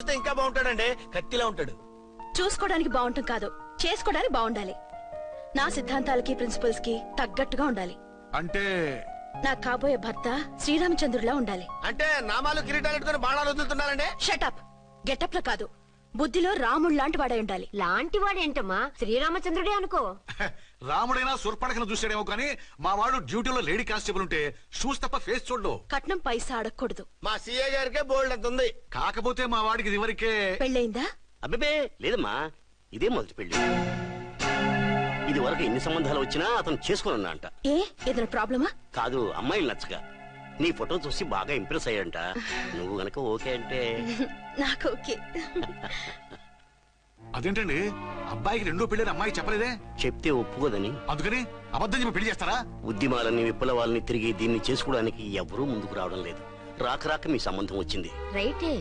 ఇంకా బాగుంటాడండి, కత్తిలా ఉంటాడు. చూసుకోవడానికి బాగుంటాం కాదు, చేసుకోవడానికి బాగుండాలి. నా సిద్ధాంతాలకి ప్రిన్సిపల్స్ కి తగ్గట్టుగా ఉండాలి. అంటే నా కాబోయే భర్త శ్రీరామచంద్రుడిలా ఉండాలి. అంటే నామాలు కిరీటాలు పెట్టుకుని బాణాలు వదులుతున్నారండి. షటప్. గెటప్ లో కాదు, బుద్ధిలో రాముడు లాంటి వాడై ఉండాలి. లాంటి వాడేంటమ్మా, శ్రీరామచంద్రుడే అనుకో. రాముడైనా సుర్పడకను చూసాడేమో కానీ మా వాడు డ్యూటీలో లేడీ కానిస్టేబుల్ ఉంటే షూస్ తప్ప ఫేస్ చూడు. కట్నం పైసా అడగకూడదు. మా సీఏ గారికే బోల్డ్ అంత ఉంది. కాకపోతే మా వాడికి ఇదివరకే పెళ్ళయిందా? అబ్బే లేదమ్మా, ఇదే మొదటి పెళ్లి. ఇది వరకు ఎన్ని సంబంధాలు వచ్చినా అతను చేసుకున్నా అంట. ఏ ఏదైనా ప్రాబ్లమా? కాదు, అమ్మాయిలు నచ్చగా నీ ఫోటో చూసి బాగా ఇంప్రెస్ అయ్యంట. నువ్వు గనక ఓకే అంటే నాకు ఓకే. అదేంటండి, అబ్బాయికి రెండో పెళ్లి అమ్మాయి చెప్పలేదే? చెప్తే ఒప్పుకోదని. అందుకని అబద్ధం చెప్పి పెళ్లి చేస్తారా? ఉద్యమాలని విప్లవాలని తిరిగి దీన్ని చేసుకోవడానికి ఎవరూ ముందుకు రావడం లేదు. రాక రాక మీ సంబంధం వచ్చింది. రైటే,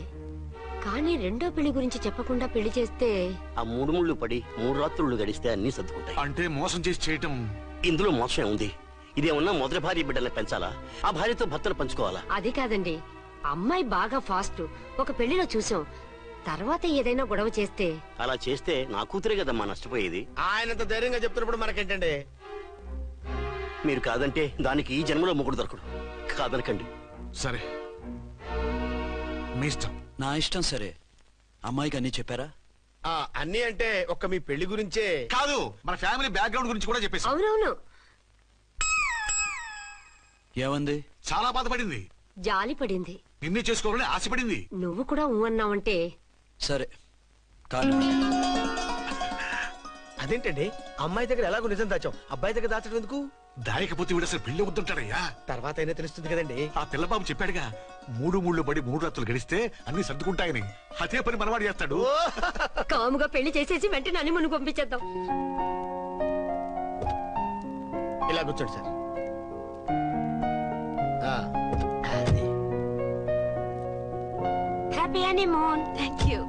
కానీ రెండో పెళ్లి గురించి చెప్పకుండా పెళ్లి చేస్తే ఆ 3 ముళ్ళు పడి 3 రాత్రులు గడిస్తే అన్ని సర్దుకుంటాయి. అంటే మోసం చేసి చేయటం. ఇందులో మోసం ఉంది. ఇదేమన్నా మొదటి భార్య బిడ్డల్ని పెంచాలా, ఆ భార్యతో భర్తను పంచుకోవాలా? అది కాదండి, అమ్మాయి బాగా ఫాస్ట్. ఒక పెళ్లిలో చూసాం, తర్వాత ఏదైనా గొడవ చేస్తే. అలా చేస్తే నా కూతురే కదమ్మా నష్టపోయేది. ఆయనంత ధైర్యంగా చెప్తున్నప్పుడు మనకేంటండి? మీరు కాదంటే దానికి ఈ జన్మలో మొగుడు దొరకడు. కాదనకండి. సరే, మీ ఇష్టం. నా ఇష్టం. సరే, అమ్మాయికి అన్ని చెప్పారా? అన్ని అంటే ఒక్క మీ పెళ్లి గురించే కాదు, మన ఫ్యామిలీ బ్యాక్గ్రౌండ్ గురించి కూడా చెప్పేసి. అవునవును. ఏమంది? చాలా బాధపడింది, జాలి పడింది, నిన్నే చేసుకోవాలని ఆశపడింది. నువ్వు కూడా అన్నావంటే. సరే కాదు. అదేంటండి, అమ్మాయి దగ్గర ఎలాగో నిజం దాచాం, అబ్బాయి దగ్గర దాచడం ఎందుకు? దాయకపోతే వీడు అసలు పెళ్లి వద్దుంటాడయ్యా. తర్వాత అయినా తెలుస్తుంది కదండి. ఆ పిల్లబాబు చెప్పాడుగా, 3 ముళ్ళు పడి 3 రాత్రులు గడిస్తే అన్ని సర్దుకుంటాయని. అదే పని మనవాడు చేస్తాడు. కాముగా పెళ్లి చేసేసి వెంటనే అని మును పంపించేద్దాం. ఇలా కూర్చోండి sir. Happy honeymoon. Thank you.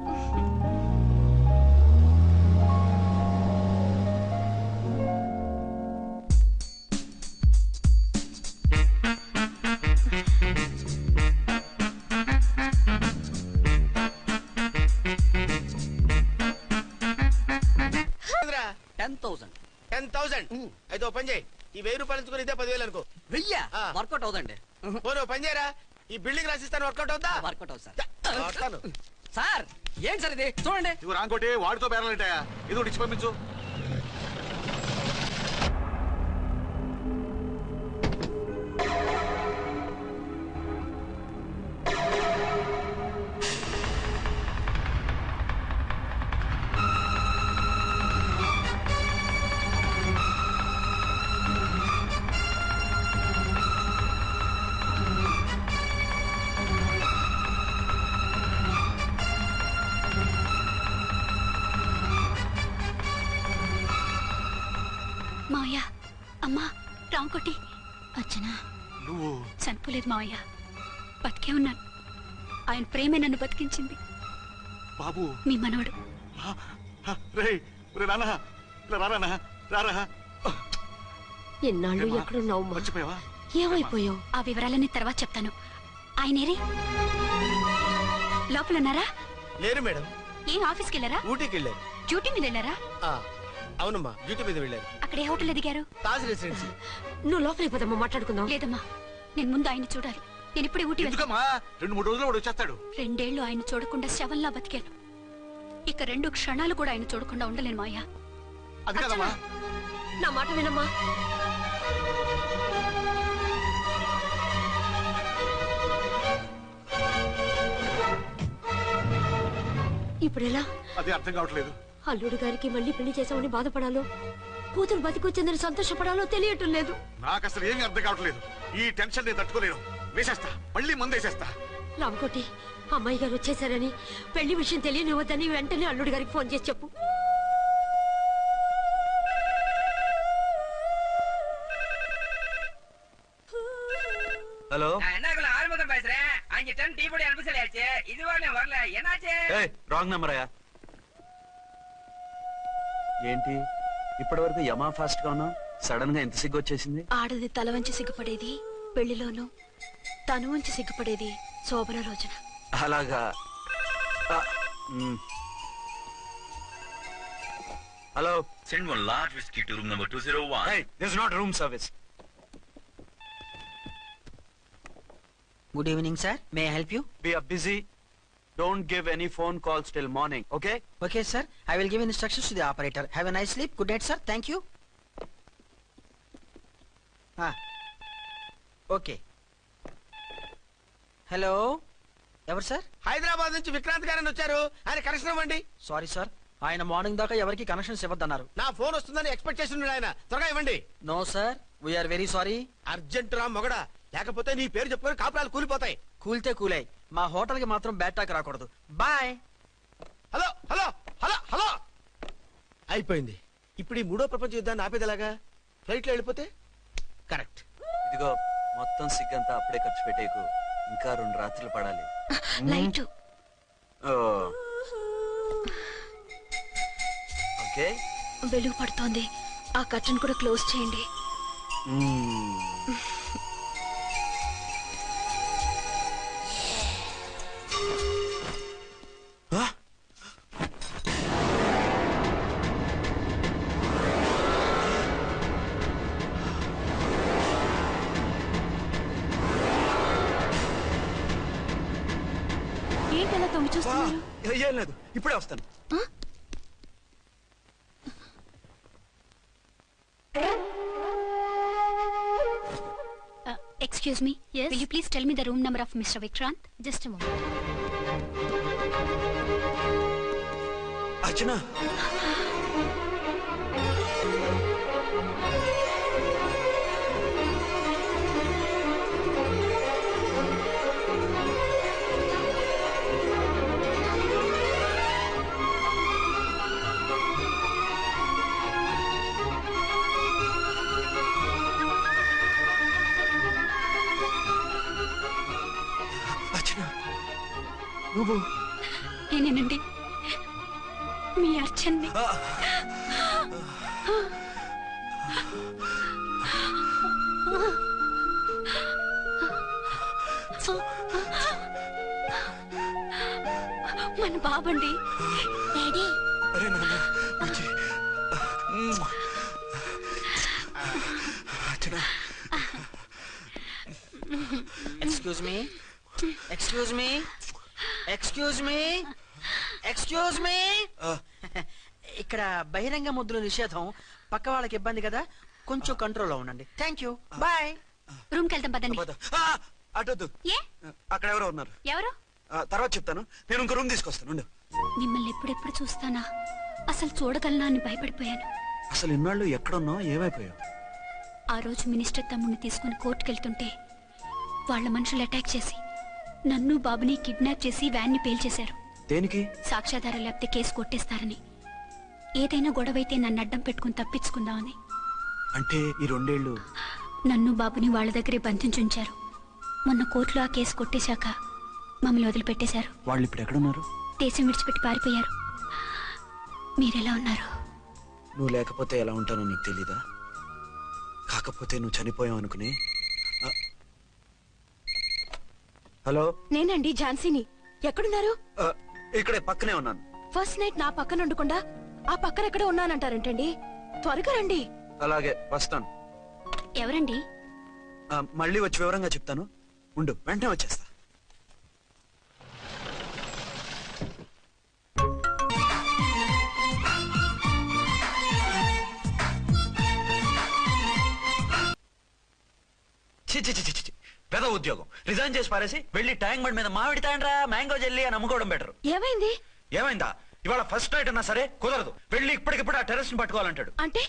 అయితే ఓ పని చేయి, ఈ 1000 రూపాయలు ఎంచుకుని ఇదే 10,000 అనుకో. 1000 వర్కౌట్ అవుదండి. పోను పని చేయరా, ఈ బిల్డింగ్ రాసిస్తాను, వర్కౌట్ అవుతా? వర్కౌట్ అవుతుంది సార్. ఏంటి సార్ ఇది, చూడండి. ఇవి రాంకోటి వాడితో బేరాలంటాయా? ఇది ఇచ్చి పంపించు. మావయ్య, అమ్మా, రాంకోటి, అర్చనా. నువ్వు చనిపోలేదు మావయ్య, బతికే ఉన్నాను. ఆయన ప్రేమే నన్ను బతికించింది. బాబు, మీ మనవడు. ఎన్నాళ్ళు ఎక్కడున్నావు? మర్చిపోయావా? ఏమైపోయావు? ఆ వివరాలన్నీ తర్వాత చెప్తాను. ఆయనేరి లోపల ఉన్నారా? లేరు మేడం. ఏం ఆఫీస్కి వెళ్ళారా? ఊటీకి వెళ్ళారు. డ్యూటీ మీద వెళ్ళారా? అవునమ్మా, డ్యూటీ మీద వెళ్ళారు. అక్కడ ఏ హోటల్ ఎదిగారు? తాజ్ రెసిడెన్సీ. నువ్వు లోపలికి పోదమ్మా, మాట్లాడుకుందాం. లేదమ్మా, నేను ముందు ఆయన చూడాలి. నేను ఇప్పుడే ఊటీ వెళ్తాను. 2-3 రోజులు వాడు వచ్చేస్తాడు. 2 ఏళ్లు ఆయన చూడకుండా శవంలా బతికాను. ఇక 2 క్షణాలు కూడా ఆయన చూడకుండా ఉండలేను మాయా. అది కదమ్మా, నా మాట వినమ్మా. ఇప్పుడెలా? అదే అర్థం కావట్లేదు. అల్లుడు గారికి మళ్ళీ పెళ్లి చేసామని బాధపడాలో, కూతురు బతికొచ్చిందని సంతోషపడాలో తెలియటం లేదు. నాకు అసలు ఏమీ అర్థం కావట్లేదు. ఈ టెన్షన్ నేను తట్టుకోలేను. వేసేస్తా, మళ్ళీ మందేసేస్తా. రామకోటి, అమ్మాయి గారు వచ్చేసారని, పెళ్లి విషయం తెలియనివ్వద్దని వెంటనే అల్లుడు గారికి ఫోన్ చేసి చెప్పు. ஹலோ, என்ன ஆரம்பத்தில் பேசுறேன். 5 டன் டீ பொடி அனுப்ப சொல்லியாச்சு. இதுவரை வரல, என்னாச்சு? రాంగ్ నెంబర్ అయ్యా. ఏంటి ఇప్పటి వరకు యమా ఫాస్ట్ గా ఉన్నావు, సడన్ గా ఎంత సిగ్గు వచ్చేసింది? ఆడది తల వంచి సిగ్గుపడేది పెళ్లిలోను, తను వంచి సిగ్గుపడేది శోభన రోజున. అలాగా hello. Send one large whiskey to room number 201. Hey, this is not room service. Good evening sir, may I help you? We are busy. Don't give any phone calls till morning, okay? Okay sir, I will give instructions to the operator. Have a nice sleep. Good night sir, thank you. Okay. Hello, ఎవరు sir? Hyderabad నుంచి విక్రాంత్ గారని వచ్చారు. ఆయన connection ఇవ్వండి. Sorry sir, ఆయన morning దాకా ఎవరికి connections ఇవ్వద్దన్నారు. నా ఫోన్ వస్తుందని ఎక్స్పెక్ట్ చేసి ఉన్నాడు ఆయన. త్వరగా ఇవ్వండి. No sir, we are very sorry. Urgent రా మొగడా, లేకపోతే నీ పేరు చెప్పుకొని కాపురాలు కూలిపోతాయి. కూల్తే కూలాయి, మా హోటల్ కి మాత్రం బ్యాడ్ టాక్ రాకూడదు. Bye. Hello hello hello hello. అయిపోయింది. ఇప్పుడు ఈ 3వ ప్రపంచ యుద్ధాన్ని ఆపేదిలాగా? ఫ్లైట్ లో వెళ్ళిపోతే కరెక్ట్. ఇదిగో మొత్తం సిగ్గంతా అప్పుడే ఖర్చు పెట్టేకు. ఇంకా 2 రాత్రులు పడాలి. Light okay. వెలుగు పడుతోంది, ఆ కర్టన్ కూడా క్లోజ్ చేయండి. ఏంటలా తొంగి చూస్తున్నారు? ఏం లేదు, ఇప్పుడే వస్తాను. Excuse me. Yes. Will you please tell me the room number of Mr. Vikrant? Just a moment. అర్చన, నువ్వు? నేనేనండి, మీ అర్చన్ని. మన బాబండి. డాడీ. అరే నాన్న, excuse me, excuse me, excuse me, excuse me. ఇక్కడ బహిరంగ ముద్దుల నిషేధం. పక్క వాళ్ళకి ఇబ్బంది కదా, కొంచెం కంట్రోల్లో ఉండండి. Thank you, bye. రూమ్కి వెళ్తాం పదండి. అటొద్దు, ఏ? అక్కడ ఎవరో ఉన్నారు. ఎవరు? తర్వాత చెప్తాను. నేను ఇంకో రూమ్ తీసుకొస్తాను. మిమ్మల్ని ఎప్పుడెప్పుడు చూస్తానా, అసలు చూడగలనా అని భయపడిపోయాను. అసలు ఇన్నాళ్ళు ఎక్కడున్నావు, ఏమైపోయావు? ఆ రోజు మినిస్టర్ తమ్ముడిని తీసుకుని కోర్టుకెళ్తుంటే వాళ్ళ మనుషులు అటాక్ చేసి నన్ను బాబుని కిడ్నాప్ చేసి వ్యాన్ని పేల్చేశారు. దేనికి? సాక్ష్యాధారాలు లేకపోతే కేసు కొట్టేస్తారని. ఏదైనా గొడవైతే నన్ను అడ్డం పెట్టుకుని తప్పించుకుందామని. అంటే ఈ 2 ఏళ్ళు నన్ను బాబుని వాళ్ళ దగ్గరే బంధించుంచారు. మొన్న కోర్టులో ఆ కేసు కొట్టేశాక మమ్మల్ని వదిలిపెట్టేశారు. వాళ్ళు ఇప్పుడు ఎక్కడున్నారు? దేశం విడిచిపెట్టి పారిపోయారు. మీరెలా ఉన్నారు? నువ్వు లేకపోతే ఎలా ఉంటానో నీకు తెలీదా? కాకపోతే నువ్వు చనిపోయావు అనుకుని. హలో, నేనండి ఝాన్సీని. ఎక్కడున్నారు? ఇక్కడే పక్కనే ఉన్నాను. ఫస్ట్ నైట్ నా పక్కన ఉండకుండా ఆ పక్కన ఎక్కడ ఉన్నానంటారంటండి. త్వరగా రండి. అలాగే వస్తాను. ఎవరండి? మళ్ళీ వచ్చి వివరంగా చెప్తాను. ఉండు, వెంటనే వచ్చేస్తా. పెద్ద ఉద్యోగం రిజైన్ చేసి పారేసి వెళ్ళి ట్యాంక్ బండ్ మీద మామిడి తాండ్రా మ్యాంగో జెల్లీ అని అమ్ముకోవడం బెటర్. ఏమైంది? ఏమైందా? ఇవాళ ఫస్ట్ నైట్ అన్నా సరే కుదరదు. వెళ్ళి ఇప్పటికిప్పుడు ఆ టెర్రస్ ని పట్టుకోవాలంటాడు. అంటే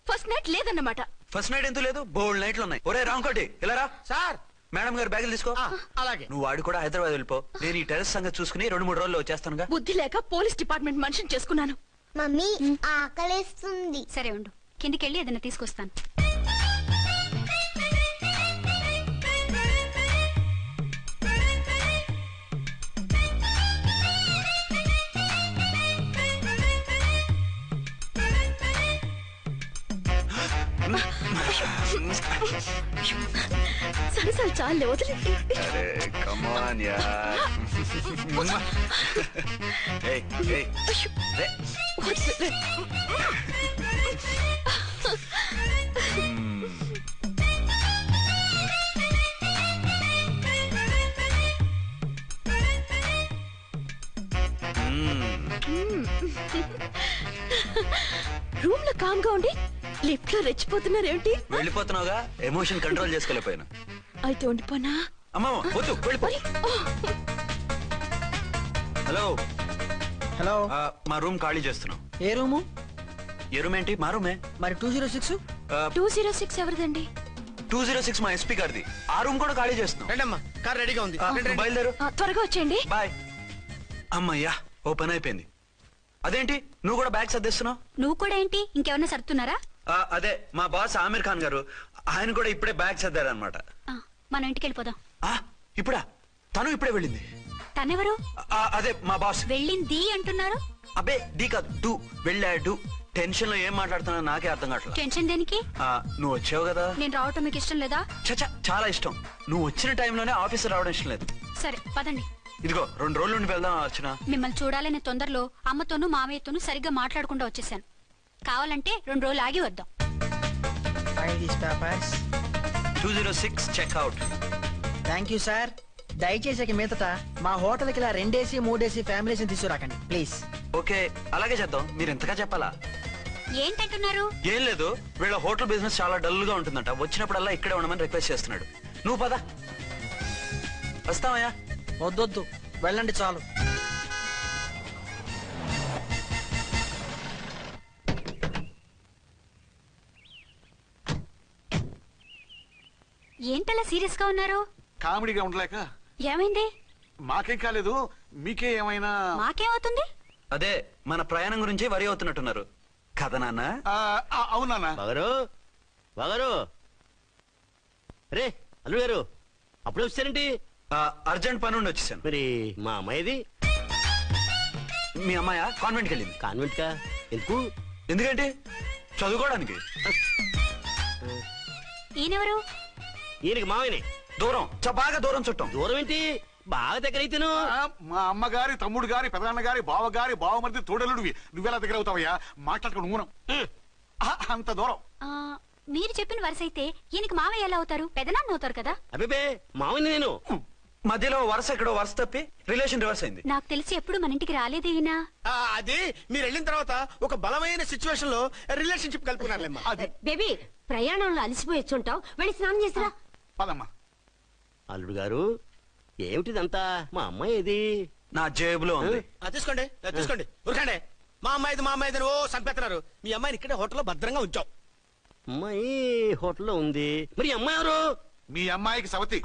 ఫస్ట్ నైట్ లేదన్నమాట. ఫస్ట్ నైట్ ఎందుకు లేదు? బోల్డ్ నైట్లు ఉన్నాయి. ఒరే రాంకోటి, ఇలా రా. సార్. మేడం గారు బ్యాగులు తీసుకో. అలాగే. నువ్వు వాడు కూడా హైదరాబాద్ వెళ్ళిపో. నేను ఈ టెర్రస్ సంగతి చూసుకుని 2-3 రోజుల్లో వచ్చేస్తానుగా. బుద్ధి లేక పోలీస్ డిపార్ట్మెంట్ మనిషిని చేసుకున్నాను. మమ్మీ ఆకలేస్తుంది. సరే ఉండు, కిందికెళ్ళి ఏదైనా తీసుకొస్తాను. సరే సరే చాలే, వదిలే. ఏయ్, రే. రూమ్ లో కామ్ గా ఉండి లిఫ్ట్ లో రెచ్చిపోతున్నారేంటి? వెళ్ళిపోతున్నావుగా, ఎమోషన్ కంట్రోల్ చేసుకోలేకపోయాను. అయితే ఉండిపోనా? అమ్మా వద్దు, వెళ్ళిపో. హలో హలో, మా రూమ్ ఖాళీ చేస్తున్నాం. ఏ రూము? ఏ రూమ్ ఏంటి? మా రూమే. మరి 206? 206 ఎవరిదండి? 206 మా ఎస్పీ గారిది. ఆ రూమ్ కూడా ఖాళీ చేస్తున్నాం. రండమ్మా, కార్ రెడీగా ఉంది. బయలుదేరు. త్వరగా వచ్చేయండి. బాయ్. అమ్మయ్యా, ఓ పని అయిపోయింది. అదేంటి నువ్వు కూడా బ్యాగ్ సర్దేస్తున్నావు? నువ్వు కూడా ఏంటి, ఇంకేమన్నా సర్దుతున్నారా? అదే మా బాస్ ఆమీర్ ఖాన్ గారు, ఆయన కూడా ఇప్పుడే బ్యాగ్ సర్దారనమాట. మనం ఇంటికి వెళ్ళిపోదాం. ఇప్పుడా? తను ఇప్పుడే వెళ్ళింది. తనెవరు? అదే మా బాస్. వెళ్ళింది అంటున్నారు. అబ్బే డీ కాదు, డూ. వెళ్ళాడు. టెన్షన్ లో ఏం మాట్లాడుతున్నా నాకే అర్థం కావట్లేదు. టెన్షన్ దేనికి? నువ్వు వచ్చావు కదా. నేను రావటం మీకు ఇష్టం లేదా? చచ్చా, చాలా ఇష్టం. నువ్వు వచ్చిన టైంలోనే ఆఫీసర్ రావడం ఇష్టం లేదు. సరే పదండి. ఇదిగో 2 రోజుల నుండి వెళ్దాం అర్చన. మిమ్మల్ని చూడాలనే తొందరలో అమ్మతోనూ మామయ్యతోనూ సరిగ్గా మాట్లాడకుండా వచ్చేసాను. కావాలంటే 2 రోజులు ఆగి వద్దాం. 206 చెక్అవుట్. Thank you sir. దయచేసి ఇక మీదట మా హోటల్కి ఇలా 2 AC 3 AC ఫ్యామిలీస్ తీసుకురాకండి ప్లీజ్. ఓకే, అలాగే చేద్దాం. మీరు ఎంతగా చెప్పాలా? ఏంటంటున్నారు? ఏం లేదు, వీళ్ళ హోటల్ బిజినెస్ చాలా డల్ గా ఉంటుందంట. వచ్చినప్పుడల్లా ఇక్కడే ఉండమని రిక్వెస్ట్ చేస్తున్నాడు. నువ్వు పద. వస్తావయ్యా? వద్దొద్దు, వెళ్ళండి చాలు. ఏంటలా సీరియస్ గా ఉన్నారు? కామెడీగా ఉండలేక. ఏమైంది? మాకేం కాలేదు, మీకే ఏమైనా? మాకేమవుతుంది? అదే మన ప్రయాణం గురించి వరి అవుతున్నట్టున్నారు కదా నాన్న? అవునా? బాగారు బాగారు, రే అల్లు గారు, అప్పుడే వచ్చారేంటి? అర్జెంట్ పని ఉండి వచ్చేసాను. మరి మా అమ్మాయిది? మీ అమ్మాయ కాన్వెంట్కి వెళ్ళింది. కాన్వెంట్ కా? ఎందుకు? ఎందుకంటే చదువుకోవడానికి. ఈయనెవరు? ఈయనకి మావయ్యనే. దూరం, బాగా దూరం చుట్టాం. దూరం ఏంటి, బాగా దగ్గర అయితేను. మా అమ్మగారి, తమ్ముడు గారి, పెదనాన్న గారి, బావగారి, బావమరిది, తోడలుడివి. నువ్వెలా దగ్గర అవుతావయ్యా? మాట్లాడుకుని ఊనం అంత దూరం. మీరు చెప్పిన వరుస అయితే ఈయనకి మామయ్య ఎలా అవుతారు? పెదనాన్న అవుతారు కదా. అబ్బే మావయ్య నేను. మధ్యలో వరుస ఎక్కడో వరుస తప్పి రిలేషన్ రివర్స్ అయింది. నాకు తెలిసి ఎప్పుడు మన ఇంటికి రాలేదు ఈయన. అది మీరు వెళ్ళిన తర్వాత ఒక బలమైన సిచ్యువేషన్ లో రిలేషన్షిప్ కలుపుకున్నారులేమ్మా. బేబీ, ప్రయాణంలో అలసిపోయి వచ్చుంటావు, వెళ్ళి స్నానం చేసిరా. పదమ్మా. అల్లుడు గారు, ఏమిటిదంతా? మా అమ్మాయి ఏది? నా జేబులో ఉంది. తీసుకోండి తీసుకోండి, ఉరకండి. మా అమ్మాయిది ఓ సంపెత్తనారు. మీ అమ్మాయిని ఇక్కడే హోటల్లో భద్రంగా ఉంచాం. అమ్మాయి హోటల్లో ఉంది. మరి అమ్మాయి ఎవరు? మీ అమ్మాయికి సవతి.